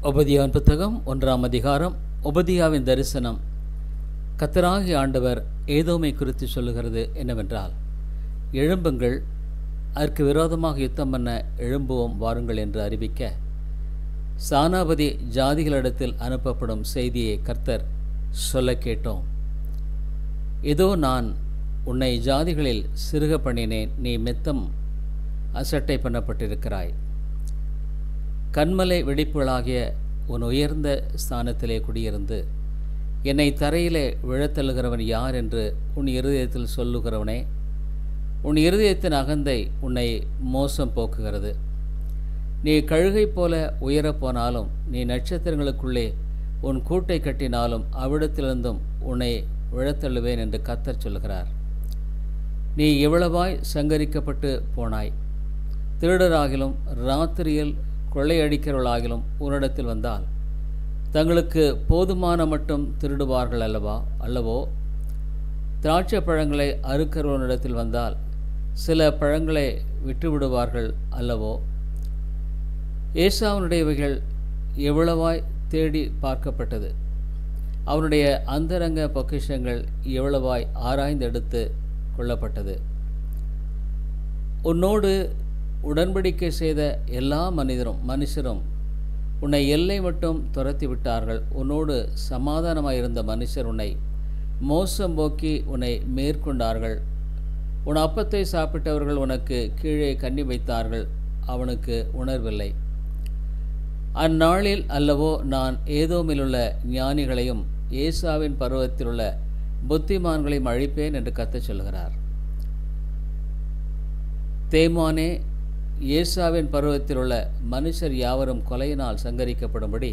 ஒபதியாவின் புத்தகம் 1ஆம் அதிகாரம். ஒபதியாவின் தரிசனம். கர்த்தராகிய ஆண்டவர் ஏதோமை குறித்து சொல்லுகிறது என்னவென்றால், எழும்புங்கள், அதற்கு விரோதமாக யுத்தம் பண்ண எழும்புவோம் வாருங்கள் என்று அறிவிக்க சானாபதி ஜாதிகளிடத்தில் அனுப்பப்படும் செய்தியை கர்த்தர் சொல்ல கேட்டோம். இதோ நான் உன்னை ஜாதிகளில் சிறுக பண்ணினேன், நீ மெத்தம் அசட்டை பண்ணப்பட்டிருக்கிறாய். கண்மலை வெடிப்புகளாகிய உன் உயர்ந்த ஸ்தானத்திலே குடியிருந்து என்னை தரையிலே விழத்தள்ளுகிறவன் யார் என்று உன் இருதயத்தில் சொல்லுகிறவனே, உன் இருதயத்தின் அகந்தை உன்னை மோசம் போக்குகிறது. நீ கழுகை போல உயரப்போனாலும், நீ நட்சத்திரங்களுக்குள்ளே உன் கூட்டை கட்டினாலும் அவ்விடத்திலிருந்தும் உன்னை விழத்தள்ளுவேன் என்று கர்த்தர் சொல்லுகிறார். நீ எவ்வளவாய் சங்கரிக்கப்பட்டு போனாய். திருடராகிலும் இராத்திரியில் கொள்ளையடிக்கிறவர்களாகிலும் உன்னிடத்தில் வந்தால் தங்களுக்கு போதுமான மட்டும் திருடுவார்கள் அல்லவோ? திராட்சை பழங்களை அறுக்கிறவனிடத்தில் வந்தால் சில பழங்களை விட்டுவிடுவார்கள் அல்லவோ? ஏசாவுனுடையவைகள் எவ்வளவாய் தேடி பார்க்கப்பட்டது, அவனுடைய அந்தரங்க பொக்கிஷங்கள் எவ்வளவாய் ஆராய்ந்தெடுத்து கொள்ளப்பட்டது. உன்னோடு உடன்படிக்கை செய்த எல்லா மனுஷரும் உன்னை எல்லை மட்டும் துரத்தி விட்டார்கள். உன்னோடு சமாதானமாயிருந்த மனுஷர் உன்னை மோசம் போக்கி உன்னை மேற்கொண்டார்கள். உன் அப்பத்தை சாப்பிட்டவர்கள் உனக்கு கீழே கண்ணி வைத்தார்கள், அவனுக்கு உணர்வில்லை. அந்நாளில் அல்லவோ நான் ஏதோமிலுள்ள ஞானிகளையும் ஏசாவின் பருவத்திலுள்ள புத்திமான்களையும் அழிப்பேன் என்று கர்த்தர் சொல்கிறார். தேமானே, ஏசாவின் பருவத்திலுள்ள மனுஷர் யாவரும் கொலையினால் சங்கரிக்கப்படும்படி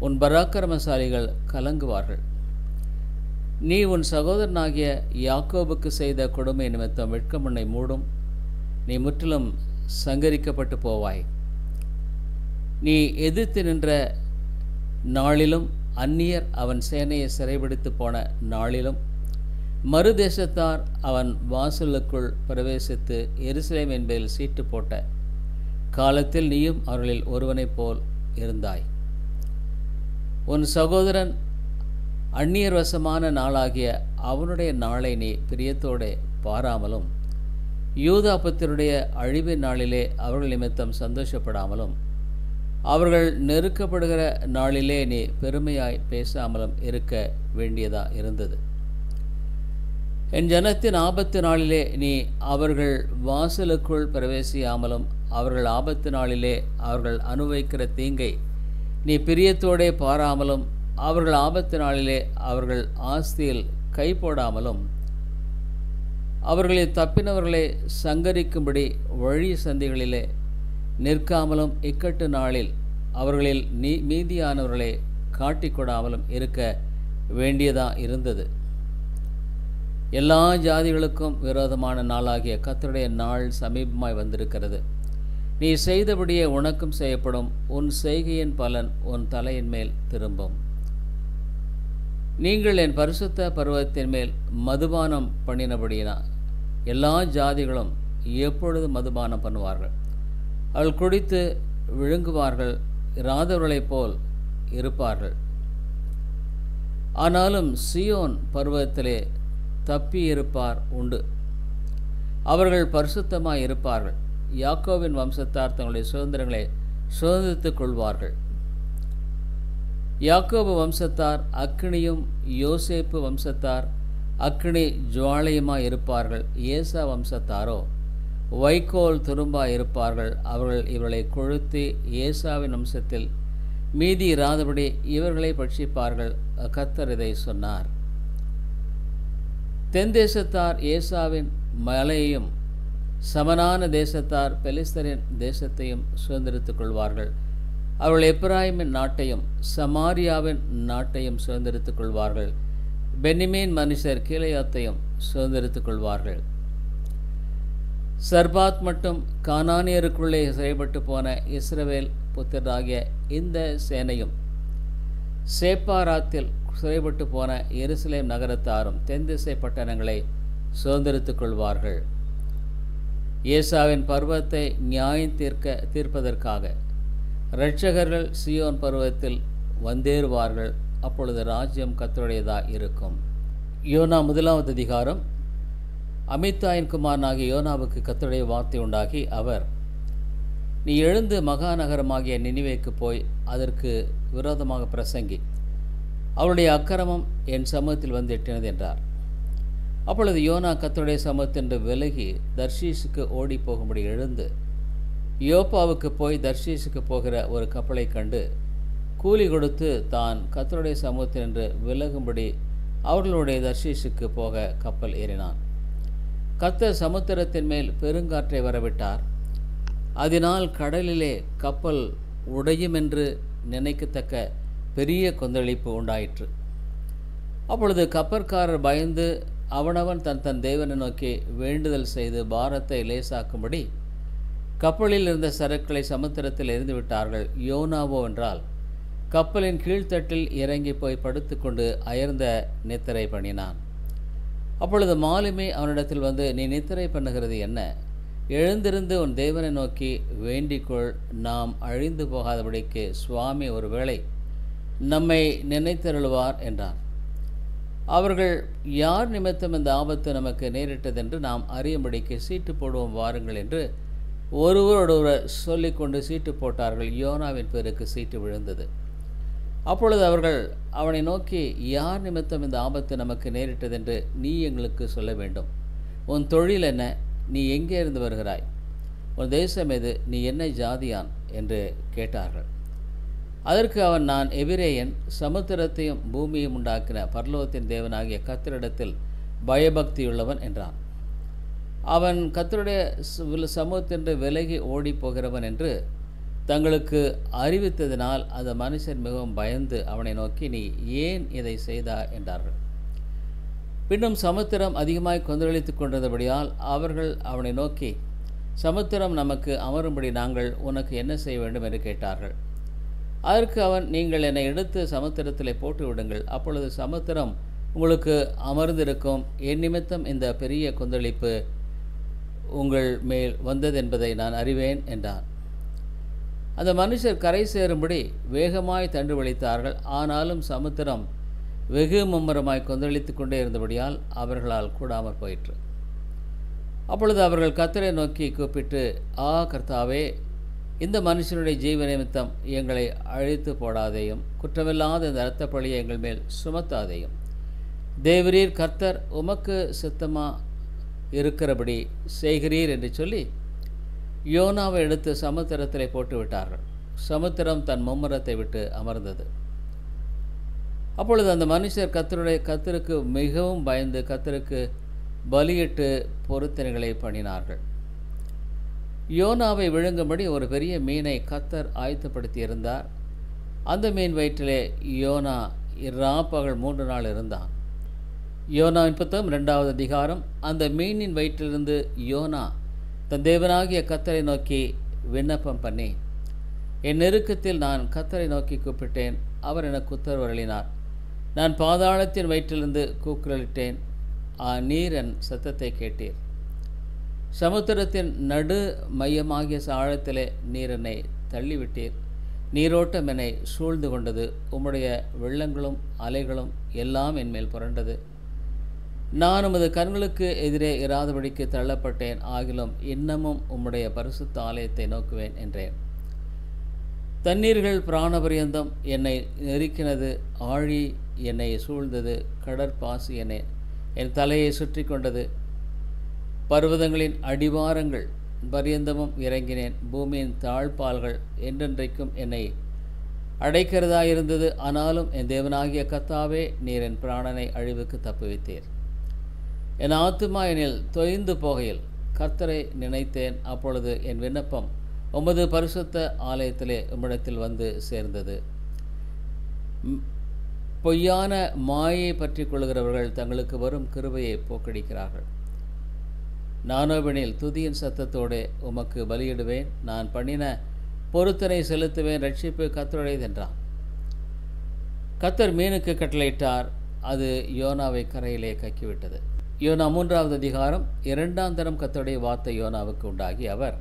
உன் பராக்கிரமசாலிகள் கலங்குவார்கள். நீ உன் சகோதரனாகிய யாக்கோபுக்கு செய்த கொடுமை நிமித்தம் வெட்கம் உன்னை மூடும், நீ முற்றிலும் சங்கரிக்கப்பட்டு போவாய். நீ எதிர்த்து நின்ற நாளிலும், அந்நியர் அவன் சேனையை சிறைபிடித்து போன நாளிலும், மறுதேசத்தார் அவன் வாசலுக்குள் பிரவேசித்து எருசலேம் என்பதில் சீட்டு போட்ட காலத்தில் நீயும் அவர்களில் ஒருவனைப் போல் இருந்தாய். உன் சகோதரன் அந்நியர் வசமான நாளாகிய அவனுடைய நாளை நீ பிரியத்தோடு பாராமலும், யூதா புத்திரருடைய அழிவின் நாளிலே அவர்கள் நிமித்தம் சந்தோஷப்படாமலும், அவர்கள் நெருக்கப்படுகிற நாளிலே நீ பெருமையாய் பேசாமலும் இருக்க வேண்டியதா இருந்தது. என் ஜனத்தின் ஆபத்து நாளிலே நீ அவர்கள் வாசலுக்குள் பிரவேசியாமலும், அவர்கள் ஆபத்து நாளிலே அவர்கள் அனுபவிக்கிற தீங்கை நீ பிரியத்தோடே பாராமலும், அவர்கள் ஆபத்து நாளிலே அவர்கள் ஆஸ்தியில் கை போடாமலும், அவர்களில் தப்பினவர்களை சங்கரிக்கும்படி வழி சந்திகளிலே நிற்காமலும், இக்கட்டு நாளில் அவர்களில் மீதியானவர்களை காட்டிக்கொடாமலும் இருக்க வேண்டியதா இருந்தது. எல்லா ஜாதிகளுக்கும் விரோதமான நாளாகிய கர்த்தருடைய நாள் சமீபமாய் வந்திருக்கிறது. நீ செய்தபடியே உனக்கும் செய்யப்படும், உன் செய்கையின் பலன் உன் தலையின் மேல் திரும்பும். நீங்கள் என் பரிசுத்த பருவத்தின் மேல் மதுபானம் பண்ணினபடியினா எல்லா ஜாதிகளும் எப்பொழுது மதுபானம் பண்ணுவார்கள். அவள் குடித்து விழுங்குவார்கள், இராதவர்களைப் போல் இருப்பார்கள். ஆனாலும் சீயோன் பருவத்திலே தப்பி இருப்பார் உண்டு, அவர்கள் பரிசுத்தமாய் இருப்பார்கள். யாக்கோவின் வம்சத்தார் தங்களுடைய சுதந்திரங்களை சுதந்திரித்துக் கொள்வார்கள். யாக்கோபு வம்சத்தார் அக்கினியும், யோசேப்பு வம்சத்தார் அக்கினி ஜுவாலையுமாய் இருப்பார்கள். ஏசா வம்சத்தாரோ வைக்கோல் துரும்பாய் இருப்பார்கள். அவர்கள் இவர்களை கொழுத்தி ஏசாவின் வம்சத்தில் மீதி இராதபடி இவர்களை பட்சிப்பார்கள். கர்த்தர் இதை சொன்னார். தென் தேசத்தார் ஏசாவின் மலையையும், சமனான தேசத்தார் பெலிஸ்தரின் தேசத்தையும் சுதந்திரித்துக் கொள்வார்கள். அவர்கள் எப்பிராயிமின் நாட்டையும் சமாரியாவின் நாட்டையும் சுதந்திரித்துக் கொள்வார்கள். பென்னிமீன் மனுஷர் கீலேயாத்தையும் சுதந்திரித்துக் கொள்வார்கள். சர்பாத் மட்டும் கானானியருக்குள்ளே சிறைப்பட்டு போன இஸ்ரவேல் புத்திரராகிய இந்த சேனையும், சேப்பாராத்தில் சிறைப்பட்டு போன எருசலேம் நகரத்தாரும் தென் திசை பட்டணங்களை சுதந்திரித்துக் கொள்வார்கள். ஏசாவின் பர்வத்தை நியாயம் தீர்ப்பதற்காக இரட்சகர்கள் சீயோன் பருவத்தில் வந்தேறுவார்கள், அப்பொழுது ராஜ்யம் கர்த்தருடையதாக இருக்கும். யோனா 1வது அதிகாரம். அமித்தாயின் குமாரனாகிய யோனாவுக்கு கர்த்தருடைய வார்த்தை உண்டாகி, அவர், நீ எழுந்து மகாநகரமாகிய நினிவேக்கு போய் அதற்கு விரோதமாக பிரசங்கி, அவருடைய அக்கிரமம் என் சமூகத்தில் வந்து எட்டினது என்றார். அப்பொழுது யோனா கர்த்தருடைய சமூகத்தின்று விலகி தர்ஷீஸுக்கு ஓடி போகும்படி எழுந்து யோப்பாவுக்கு போய் தர்ஷீஸுக்கு போகிற ஒரு கப்பலை கண்டு கூலி கொடுத்து தான் கர்த்தருடைய சமூகத்தினின்று விலகும்படி அவர்களுடைய தர்ஷீஸுக்கு போக கப்பல் ஏறினான். கர்த்தர் சமுத்திரத்தின் மேல் பெருங்காற்றை வரவிட்டார். அதனால் கடலிலே கப்பல் உடையும் என்று நினைக்கத்தக்க பெரிய கொந்தளிப்பு உண்டாயிற்று. அப்பொழுது கப்பற்காரர் பயந்து அவனவன் தன் தேவனை நோக்கி வேண்டுதல் செய்து பாரத்தை லேசாக்கும்படி கப்பலில் இருந்த சரக்குகளை சமுத்திரத்தில் எறிந்துவிட்டார்கள். யோனாவோ என்றால் கப்பலின் கீழ்த்தட்டில் இறங்கி போய் படுத்துக்கொண்டு அயர்ந்த நித்திரை பண்ணினான். அப்பொழுது மாலுமி அவனிடத்தில் வந்து, நீ நித்திரை பண்ணுகிறது என்ன? எழுந்திருந்து உன் தேவனை நோக்கி வேண்டிக்கொள், நாம் அழிந்து போகாதபடிக்கு சுவாமி ஒருவேளை நம்மை நினைத்தருளுவார் என்றார். அவர்கள், யார் நிமித்தம் இந்த ஆபத்து நமக்கு நேரிட்டதென்று நாம் அறியும்படிக்கு சீட்டு போடுவோம் வாருங்கள் என்று ஒருவரோடொருவர் சொல்லிக்கொண்டு சீட்டு போட்டார்கள். யோனாவின் பேருக்கு சீட்டு விழுந்தது. அப்பொழுது அவர்கள் அவனை நோக்கி, யார் நிமித்தம் இந்த ஆபத்து நமக்கு நேரிட்டதென்று நீ எங்களுக்கு சொல்ல வேண்டும். உன் தொழில் என்ன? நீ எங்கே இருந்து வருகிறாய்? உன் தேசம் எது? நீ என்ன ஜாதியான் என்று கேட்டார்கள். அதற்கு அவன், நான் எபிரேயன், சமுத்திரத்தையும் பூமியையும் உண்டாக்கின பரலோகத்தின் தேவனாகிய கர்த்தரிடத்தில் பயபக்தியுள்ளவன் என்றான். அவன் கர்த்தருடைய சமூகத்தின்று விலகி ஓடி போகிறவன் என்று தங்களுக்கு அறிவித்ததினால் அந்த மனுஷன் மிகவும் பயந்து அவனை நோக்கி, நீ ஏன் இதை செய்தா என்றார்கள். பின்னும் சமுத்திரம் அதிகமாய் கொந்தளித்து கொண்டிருந்தபடியால் அவர்கள் அவனை நோக்கி, சமுத்திரம் நமக்கு அமரும்படி நாங்கள் உனக்கு என்ன செய்ய வேண்டும் என்று கேட்டார்கள். அதற்கு அவன், நீங்கள் என்னை எடுத்து சமுத்திரத்தில் போட்டு விடுங்கள், அப்பொழுது சமுத்திரம் உங்களுக்கு அமர்ந்திருக்கும். என் நிமித்தம் இந்த பெரிய கொந்தளிப்பு உங்கள் மேல் வந்ததென்பதை நான் அறிவேன் என்றான். அந்த மனுஷர் கரை சேரும்படி வேகமாய் தண்டு வலித்தார்கள். ஆனாலும் சமுத்திரம் வெகு மும்முரமாய் கொந்தளித்து கொண்டே இருந்தபடியால் அவர்களால் கூடாமற் போயிற்று. அப்பொழுது அவர்கள் கர்த்தரை நோக்கி கூப்பிட்டு, கர்த்தாவே, இந்த மனுஷனுடைய ஜீவ நிமித்தம் எங்களை அழித்து போடாதேயும், குற்றமில்லாத இந்த இரத்த பழியை எங்கள் மேல் சுமத்தாதேயும். தேவரீர் கர்த்தர் உமக்கு சித்தமா இருக்கிறபடி செய்கிறீர் என்று சொல்லி யோனாவை எடுத்து சமுத்திரத்திலே போட்டு விட்டார்கள். சமுத்திரம் தன் மும்முரத்தை விட்டு அமர்ந்தது. அப்பொழுது அந்த மனுஷர் கர்த்தருக்கு மிகவும் பயந்து கர்த்தருக்கு பலியிட்டு பொருத்தனைகளை பண்ணினார்கள். யோனாவை விழுங்கும்படி ஒரு பெரிய மீனை கர்த்தர் ஆயத்தப்படுத்தி இருந்தார். அந்த மீன் வயிற்றிலே யோனா இராப்பகல் 3 நாள் இருந்தான். யோனாவின் புத்தகம் 2வது அதிகாரம். அந்த மீனின் வயிற்றிலிருந்து யோனா தன் தேவனாகிய கர்த்தரை நோக்கி விண்ணப்பம் பண்ணி, என் நெருக்கத்தில் நான் கர்த்தரை நோக்கி கூப்பிட்டேன், அவர் எனக்கு உத்தரவு அருளினார். நான் பாதாளத்தின் வயிற்றிலிருந்து கூக்குரலிட்டேன், நீர் என் சத்தத்தை கேட்டீர். சமுத்திரத்தின் நடு மையமாகிய ஆழத்திலே நீர் என்னை தள்ளிவிட்டீர். நீரோட்டம் என்னை சூழ்ந்து கொண்டது. உம்முடைய வெள்ளங்களும் அலைகளும் எல்லாம் என்மேல் புரண்டது. நான் உமது கண்களுக்கு எதிரே இராதபடிக்கு தள்ளப்பட்டேன். ஆகிலும் இன்னமும் உம்முடைய பரிசுத்த ஆலயத்தை நோக்குவேன் என்றேன். தண்ணீர்கள் பிராணபரியந்தம் என்னை நெருக்கினது. ஆழி என்னை சூழ்ந்தது. கடற்பாசி என் தலையை சுற்றி கொண்டது. பர்வதங்களின் அடிவாரங்கள் பரியந்தமும் இறங்கினேன். பூமியின் தாழ்பால்கள் என்றென்றைக்கும் என்னை அடைக்கிறதாயிருந்தது. ஆனாலும் என் தேவனாகிய கர்த்தாவே, நீர் என் பிராணனை அழிவுக்கு தப்புவித்தீர். என் ஆத்துமா என்னில் தொய்ந்து போகையில் கர்த்தரை நினைத்தேன். அப்பொழுது என் விண்ணப்பம் உமது பரிசுத்த ஆலயத்திலே உம்மிடத்தில் வந்து சேர்ந்தது. பொய்யான மாயை பற்றி கொள்கிறவர்கள் தங்களுக்கு வரும் கிருபையை போக்கடிக்கிறார்கள். நானோவெனில் துதியின் சத்தத்தோடு உமக்கு பலியிடுவேன். நான் பண்ணின பொருத்தனை செலுத்துவேன். ரட்சிப்பு கர்த்தருடையது என்றான். கர்த்தர் மீனுக்கு கட்டளையிட்டார். அது யோனாவை கரையிலே கக்கிவிட்டது. யோனா 3வது அதிகாரம். 2ஆம் தரம் கர்த்தருடைய வார்த்தை யோனாவுக்கு உண்டாகி, அவர்,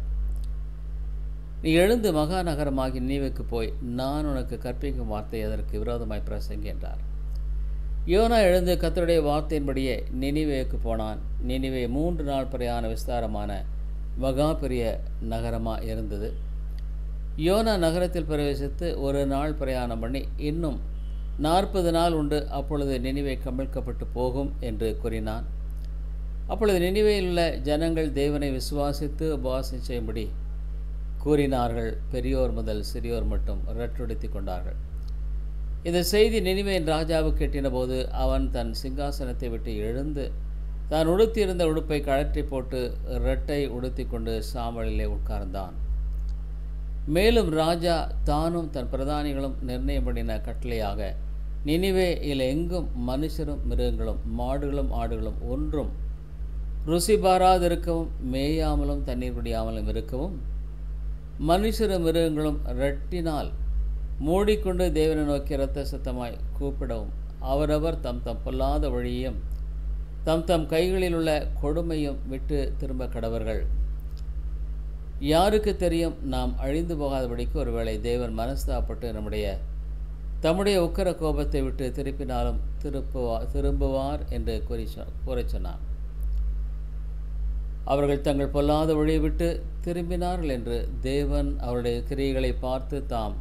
நீ எழுந்து மகா நகரமாகி நினிவேக்கு போய் நான் உனக்கு கற்பிக்கும் வார்த்தை அதற்கு விரோதமாய் பிரசங்கி என்றார். யோனா எழுந்து கர்த்தருடைய வார்த்தையின்படியே நினிவேக்கு போனான். நினிவே 3 நாள் பிரயாண விஸ்தாரமான மகா பெரிய நகரமாக இருந்தது. யோனா நகரத்தில் பிரவேசித்து 1 நாள் பிரயாணம் பண்ணி இன்னும் 40 நாள் உண்டு, அப்பொழுது நினிவே கவிழ்க்கப்பட்டு போகும் என்று கூறினான். அப்பொழுது நினிவேயில் உள்ள ஜனங்கள் தேவனை விசுவாசித்து உபவாசம் செய்யும்படி கூறினார்கள். பெரியோர் முதல் சிறியோர் மட்டும் இரட்டுடுத்தி கொண்டார்கள். இந்த செய்தி நினிவேயின் ராஜாவுக்கு எட்டின போது அவன் தன் சிங்காசனத்தை விட்டு எழுந்து தான் உடுத்தியிருந்த உடுப்பை கழற்றி போட்டு இரட்டை உடுத்தி கொண்டு சாம்பலிலே உட்கார்ந்தான். மேலும் ராஜா தானும் தன் பிரதானிகளும் நிர்ணயம் பண்ணின கட்டளையாக நினிவேயில் எங்கும் மனுஷரும் மிருகங்களும் மாடுகளும் ஆடுகளும் ஒன்றும் ருசி பாராதிருக்கவும் மேயாமலும் தண்ணீர் குடியாமலும் இருக்கவும் மனுஷரும் மிருகங்களும் இரட்டினால் மூடிக்கொண்டு தேவனை நோக்கி இரத்த சத்தமாய் கூப்பிடவும் அவரவர் தம் தம் பொல்லாத வழியையும் தம் தம் கைகளில் உள்ள கொடுமையும் விட்டு திரும்ப கடவர்கள். யாருக்கு தெரியும், நாம் அழிந்து போகாதபடிக்கு ஒருவேளை தேவன் மனஸ்தாப்பட்டு தம்முடைய உக்கர கோபத்தை விட்டு திருப்பினாலும் திரும்புவார் என்று கூறச் சொன்னான். அவர்கள் தங்கள் பொல்லாத வழியை விட்டு திரும்பினார்கள் என்று தேவன் அவருடைய கிரியைகளை பார்த்து தாம்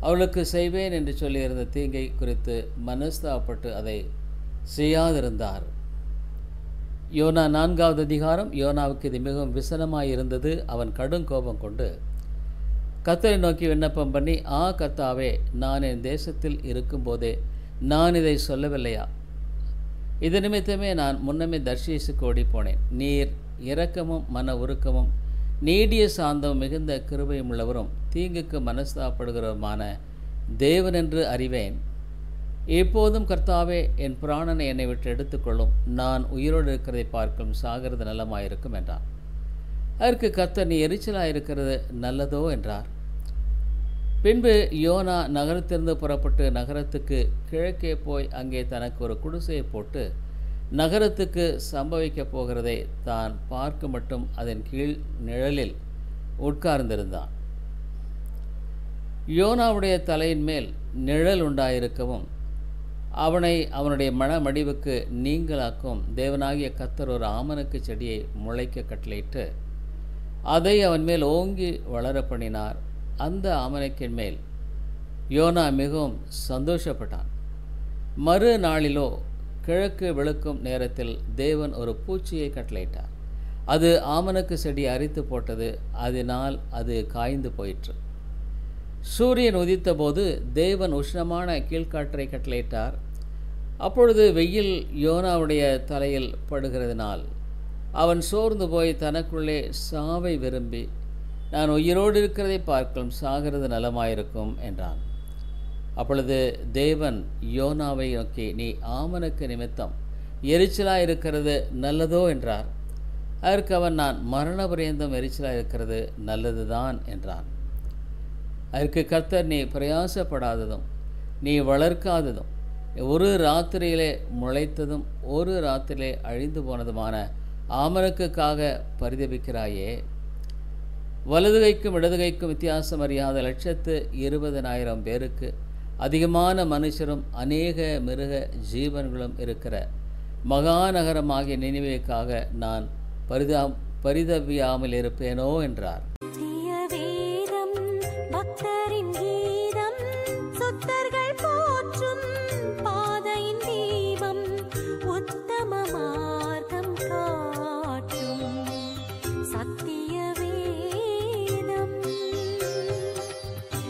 அவளுக்கு செய்வேன் என்று சொல்லியிருந்த தீங்கை குறித்து மனஸ்தாப்பட்டு அதை செய்யாதிருந்தார். யோனா 4வது அதிகாரம். யோனாவுக்கு இது மிகவும் விசனமாயிருந்தது. அவன் கடும் கோபம் கொண்டு கர்த்தரை நோக்கி விண்ணப்பம் பண்ணி, கர்த்தாவே, நான் என் தேசத்தில் இருக்கும்போதே நான் இதை சொல்லவில்லையா? இது நிமித்தமே நான் முன்னமே தர்ஷீசுக்கு ஓடிப்போனேன். நீர் இரக்கமும் மன உருக்கமும் நீடிய சாந்தம் மிகுந்த கிருபையும் உள்ளவரும் தீங்குக்கு மனஸ்தாப்படுகிறவருமான தேவன் என்று அறிவேன். எப்போதும் கர்த்தாவே, என் பிராணனை என்னை விட்டு எடுத்துக்கொள்ளும். நான் உயிரோடு இருக்கிறதை பார்க்கும் சாகிறது நலமாயிருக்கும் என்றார். அதற்கு கர்த்தர், நீ எரிச்சலாயிருக்கிறது நல்லதோ என்றார். பின்பு யோனா நகரத்திலிருந்து புறப்பட்டு நகரத்துக்கு கிழக்கே போய் அங்கே தனக்கு ஒரு குடிசையை போட்டு நகரத்துக்கு சம்பவிக்கப் போகிறதை தான் பார்க்க மட்டும் அதன் கீழ் நிழலில் உட்கார்ந்திருந்தான். யோனாவுடைய தலையின் மேல் நிழல் உண்டாயிருக்கவும் அவனை அவனுடைய மனமடிவுக்கு நீங்களாக்கும் தேவனாகிய கர்த்தர் ஒரு ஆமணக்கு செடியை முளைக்க கட்டளையிட்டு அதை அவன் மேல் ஓங்கி வளர பண்ணினார். அந்த ஆமணக்கின் மேல் யோனா மிகவும் சந்தோஷப்பட்டான். மறு நாளிலோ கிழக்கு வெளுக்கும் நேரத்தில் தேவன் ஒரு பூச்சியை கட்டளையிட்டார். அது ஆமணக்கு செடியை அரித்து போட்டது. அதனால் அது காய்ந்து போயிற்று. சூரியன் உதித்த போது தேவன் உஷ்ணமான கீழ்காற்றை கட்டளையிட்டார். அப்பொழுது வெயில் யோனாவுடைய தலையில் படுகிறதுனால் அவன் சோர்ந்து போய் தனக்குள்ளே சாவை விரும்பி, நான் உயிரோடு இருக்கிறதை பார்க்கும் சாகிறது நலமாயிருக்கும் என்றான். அப்பொழுது தேவன் யோனாவை நோக்கி, நீ ஆமணக்கு நிமித்தம் எரிச்சலாயிருக்கிறது நல்லதோ என்றார். அதற்கு அவன், நான் மரண பரியந்தம் எரிச்சலாயிருக்கிறது நல்லதுதான் என்றான். அதற்கு கர்த்தர், நீ பிரயாசப்படாததும் நீ வளர்க்காததும் ஒரு ராத்திரியிலே முளைத்ததும் ஒரு ராத்திரியிலே அழிந்து போனதுமான ஆமணக்குக்காக பரிதபிக்கிறாயே. வலதுகைக்கும் இடதுகைக்கும் வித்தியாசம் அறியாத 120,000 பேருக்கு அதிகமான மனுஷரும் அநேக மிருக ஜீவன்களும் இருக்கிற மகாநகரமாகிய நினிவேக்காக நான் பரிதவியாமல் இருப்பேனோ என்றார்.